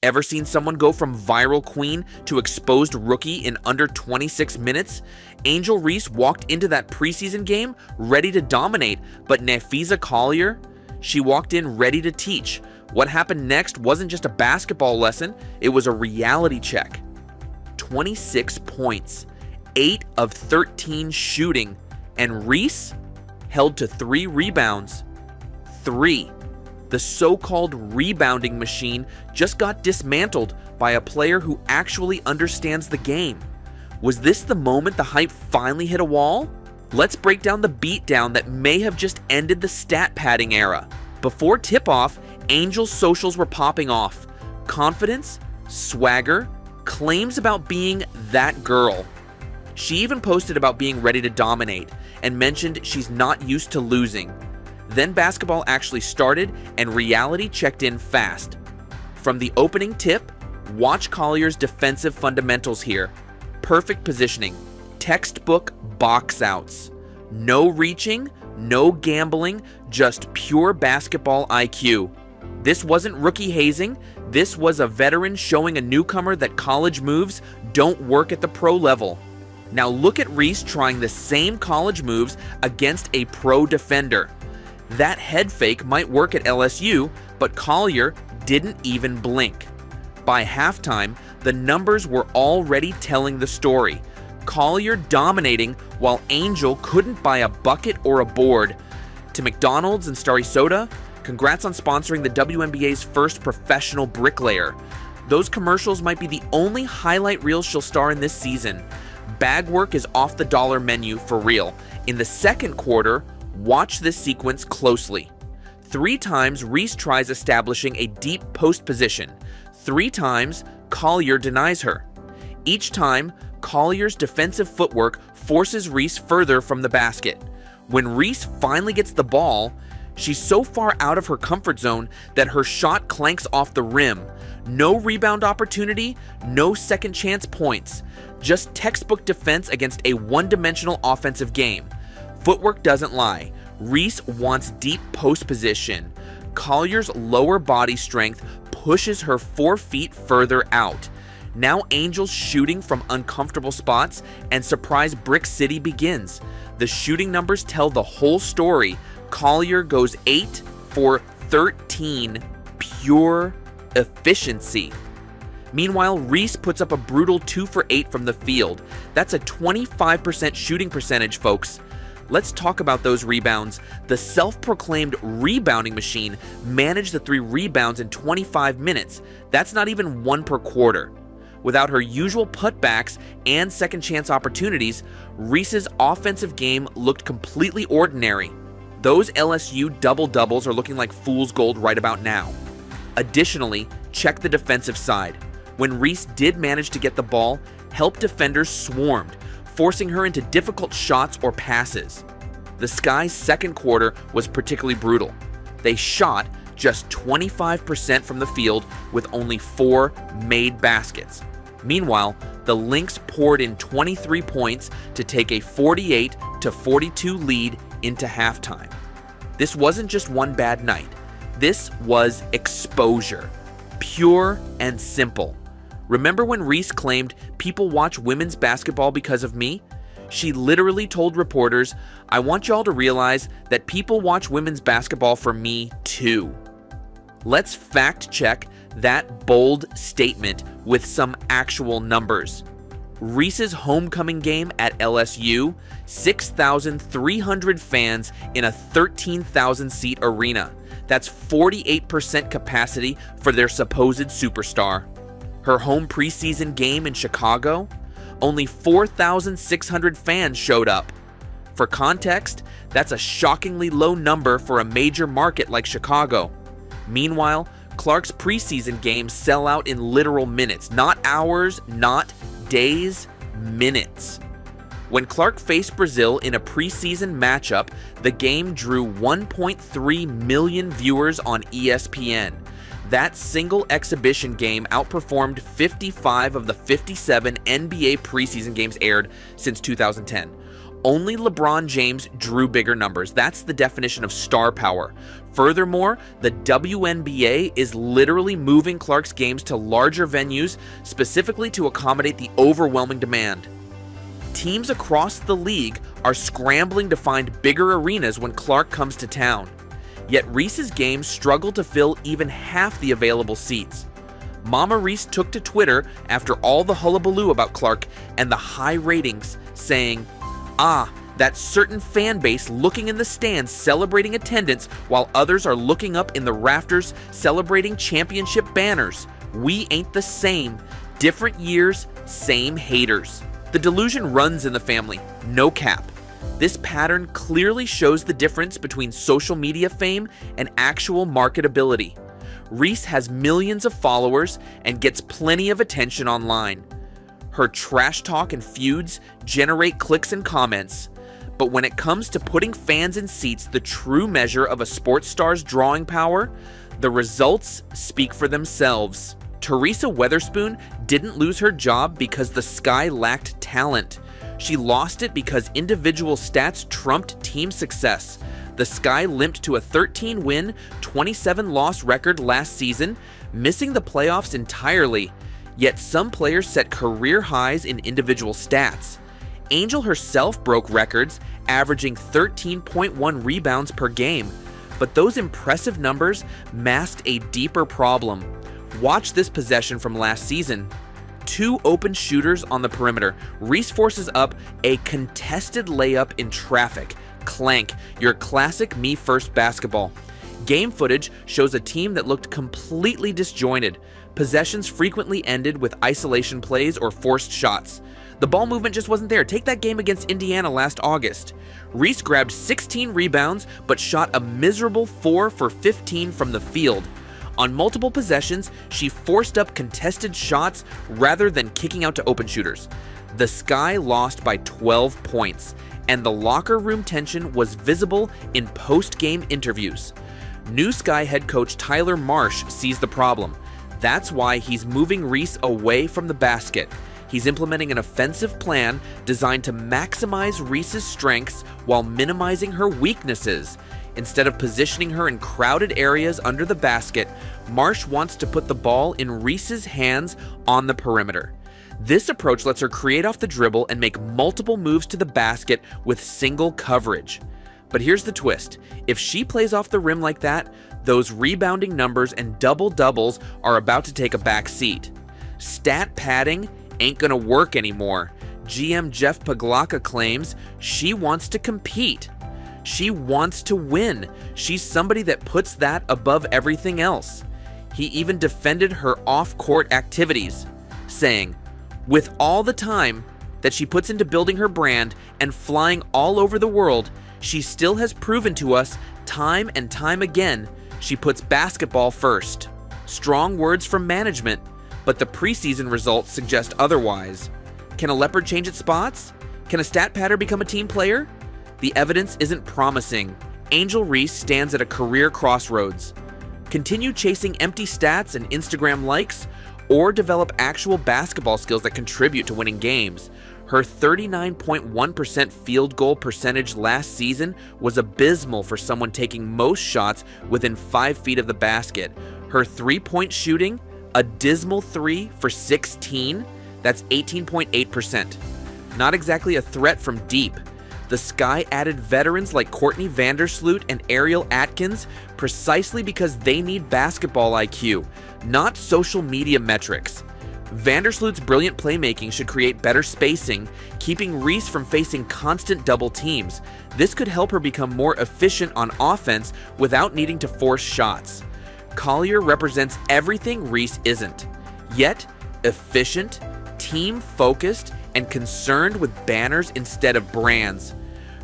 Ever seen someone go from viral queen to exposed rookie in under 26 minutes? Angel Reese walked into that preseason game ready to dominate, but Napheesa Collier, she walked in ready to teach. What happened next wasn't just a basketball lesson, it was a reality check. 26 points, 8 of 13 shooting, and Reese held to 3 rebounds. 3. The so-called rebounding machine just got dismantled by a player who actually understands the game. Was this the moment the hype finally hit a wall? Let's break down the beatdown that may have just ended the stat padding era. Before tip-off, Angel's socials were popping off. Confidence, swagger, claims about being that girl. She even posted about being ready to dominate and mentioned she's not used to losing. Then basketball actually started and reality checked in fast. From the opening tip, watch Collier's defensive fundamentals here. Perfect positioning, textbook box outs. No reaching, no gambling, just pure basketball IQ. This wasn't rookie hazing, this was a veteran showing a newcomer that college moves don't work at the pro level. Now look at Reese trying the same college moves against a pro defender. That head fake might work at LSU, but Collier didn't even blink. By halftime, the numbers were already telling the story. Collier dominating while Angel couldn't buy a bucket or a board. To McDonald's and Starry Soda, congrats on sponsoring the WNBA's first professional bricklayer. Those commercials might be the only highlight reels she'll star in this season. Bag work is off the dollar menu for real. In the second quarter, watch this sequence closely. 3 times Reese tries establishing a deep post position. 3 times Collier denies her. Each time, Collier's defensive footwork forces Reese further from the basket. When Reese finally gets the ball, she's so far out of her comfort zone that her shot clanks off the rim. No rebound opportunity, no second chance points. Just textbook defense against a one-dimensional offensive game. Footwork doesn't lie. Reese wants deep post position. Collier's lower body strength pushes her 4 feet further out. Now Angel's shooting from uncomfortable spots and surprise Brick City begins. The shooting numbers tell the whole story. Collier goes 8 for 13, pure efficiency. Meanwhile, Reese puts up a brutal 2 for 8 from the field. That's a 25% shooting percentage, folks. Let's talk about those rebounds. The self-proclaimed rebounding machine managed the 3 rebounds in 25 minutes. That's not even 1 per quarter. Without her usual putbacks and second chance opportunities, Reese's offensive game looked completely ordinary. Those LSU double-doubles are looking like fool's gold right about now. Additionally, check the defensive side. When Reese did manage to get the ball, help defenders swarmed, forcing her into difficult shots or passes. The Sky's second quarter was particularly brutal. They shot just 25% from the field with only 4 made baskets. Meanwhile, the Lynx poured in 23 points to take a 48-42 lead into halftime. This wasn't just one bad night. This was exposure. Pure and simple. Remember when Reese claimed, "People watch women's basketball because of me"? She literally told reporters, "I want y'all to realize that people watch women's basketball for me too." Let's fact check that bold statement with some actual numbers. Reese's homecoming game at LSU, 6,300 fans in a 13,000 seat arena. That's 48% capacity for their supposed superstar. Her home preseason game in Chicago, only 4,600 fans showed up. For context, that's a shockingly low number for a major market like Chicago. Meanwhile, Clark's preseason games sell out in literal minutes, not hours, not days, minutes. When Clark faced Brazil in a preseason matchup, the game drew 1.3 million viewers on ESPN. That single exhibition game outperformed 55 of the 57 NBA preseason games aired since 2010. Only LeBron James drew bigger numbers. That's the definition of star power. Furthermore, the WNBA is literally moving Clark's games to larger venues, specifically to accommodate the overwhelming demand. Teams across the league are scrambling to find bigger arenas when Clark comes to town. Yet Reese's games struggle to fill even half the available seats. Mama Reese took to Twitter after all the hullabaloo about Clark and the high ratings, saying, that certain fan base looking in the stands celebrating attendance while others are looking up in the rafters celebrating championship banners. We ain't the same. Different years, same haters. The delusion runs in the family, no cap. This pattern clearly shows the difference between social media fame and actual marketability. Reese has millions of followers and gets plenty of attention online. Her trash talk and feuds generate clicks and comments. But when it comes to putting fans in seats, the true measure of a sports star's drawing power, the results speak for themselves. Teresa Weatherspoon didn't lose her job because the Sky lacked talent. She lost it because individual stats trumped team success. The Sky limped to a 13-win, 27-loss record last season, missing the playoffs entirely. Yet some players set career highs in individual stats. Angel herself broke records, averaging 13.1 rebounds per game. But those impressive numbers masked a deeper problem. Watch this possession from last season. 2 open shooters on the perimeter. Reese forces up a contested layup in traffic. Clank, your classic me first basketball. Game footage shows a team that looked completely disjointed. Possessions frequently ended with isolation plays or forced shots. The ball movement just wasn't there. Take that game against Indiana last August. Reese grabbed 16 rebounds but shot a miserable 4 for 15 from the field. On multiple possessions, she forced up contested shots rather than kicking out to open shooters. The Sky lost by 12 points, and the locker room tension was visible in post-game interviews. New Sky head coach Tyler Marsh sees the problem. That's why he's moving Reese away from the basket. He's implementing an offensive plan designed to maximize Reese's strengths while minimizing her weaknesses. Instead of positioning her in crowded areas under the basket, Marsh wants to put the ball in Reese's hands on the perimeter. This approach lets her create off the dribble and make multiple moves to the basket with single coverage. But here's the twist. If she plays off the rim like that, those rebounding numbers and double-doubles are about to take a back seat. Stat padding ain't gonna work anymore. GM Jeff Paglaka claims she wants to compete. She wants to win. She's somebody that puts that above everything else. He even defended her off-court activities, saying, with all the time that she puts into building her brand and flying all over the world, she still has proven to us time and time again she puts basketball first. Strong words from management, but the preseason results suggest otherwise. Can a leopard change its spots? Can a stat patter become a team player? The evidence isn't promising. Angel Reese stands at a career crossroads. Continue chasing empty stats and Instagram likes, or develop actual basketball skills that contribute to winning games. Her 39.1% field goal percentage last season was abysmal for someone taking most shots within 5 feet of the basket. Her three-point shooting, a dismal 3 for 16, that's 18.8%. Not exactly a threat from deep. The Sky added veterans like Courtney Vandersloot and Ariel Atkins precisely because they need basketball IQ, not social media metrics. Vandersloot's brilliant playmaking should create better spacing, keeping Reese from facing constant double teams. This could help her become more efficient on offense without needing to force shots. Collier represents everything Reese isn't, yet efficient, team-focused, and concerned with banners instead of brands.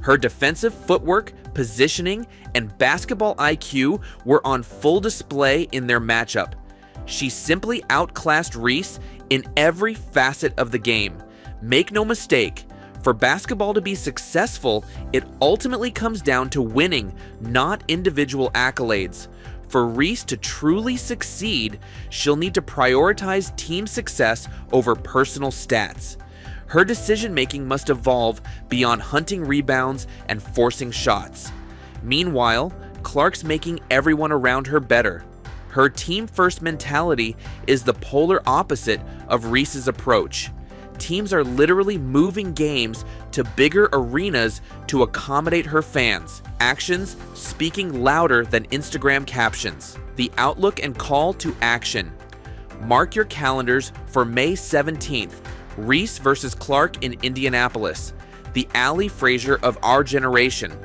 Her defensive footwork, positioning, and basketball IQ were on full display in their matchup. She simply outclassed Reese in every facet of the game. Make no mistake, for basketball to be successful, it ultimately comes down to winning, not individual accolades. For Reese to truly succeed, she'll need to prioritize team success over personal stats. Her decision-making must evolve beyond hunting rebounds and forcing shots. Meanwhile, Clark's making everyone around her better. Her team-first mentality is the polar opposite of Reese's approach. Teams are literally moving games to bigger arenas to accommodate her fans, actions speaking louder than Instagram captions. The outlook and call to action. Mark your calendars for May 17th, Reese versus Clark in Indianapolis, the Allie Frazier of our generation.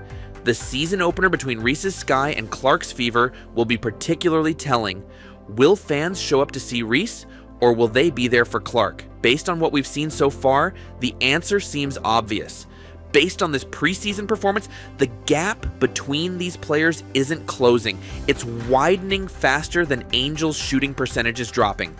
The season opener between Reese's Sky and Clark's Fever will be particularly telling. Will fans show up to see Reese, or will they be there for Clark? Based on what we've seen so far, the answer seems obvious. Based on this preseason performance, the gap between these players isn't closing. It's widening faster than Angel's shooting percentage is dropping.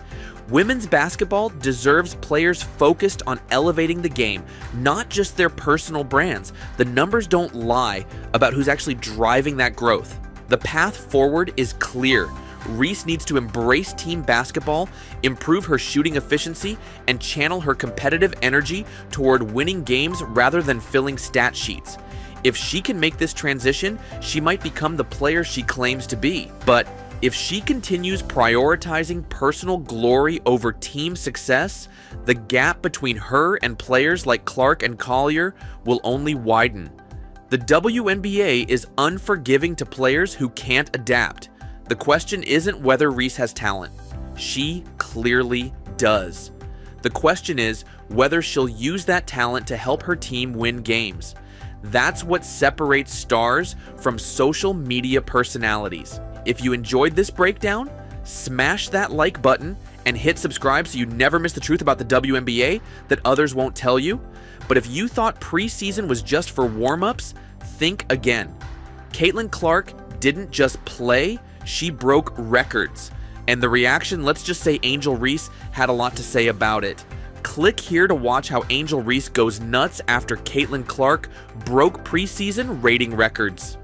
Women's basketball deserves players focused on elevating the game, not just their personal brands. The numbers don't lie about who's actually driving that growth. The path forward is clear. Reese needs to embrace team basketball, improve her shooting efficiency, and channel her competitive energy toward winning games rather than filling stat sheets. If she can make this transition, she might become the player she claims to be. But if she continues prioritizing personal glory over team success, the gap between her and players like Clark and Collier will only widen. The WNBA is unforgiving to players who can't adapt. The question isn't whether Reese has talent. She clearly does. The question is whether she'll use that talent to help her team win games. That's what separates stars from social media personalities. If you enjoyed this breakdown, smash that like button and hit subscribe so you never miss the truth about the WNBA that others won't tell you. But if you thought preseason was just for warm-ups, think again. Caitlin Clark didn't just play, she broke records. And the reaction, let's just say Angel Reese had a lot to say about it. Click here to watch how Angel Reese goes nuts after Caitlin Clark broke preseason rating records.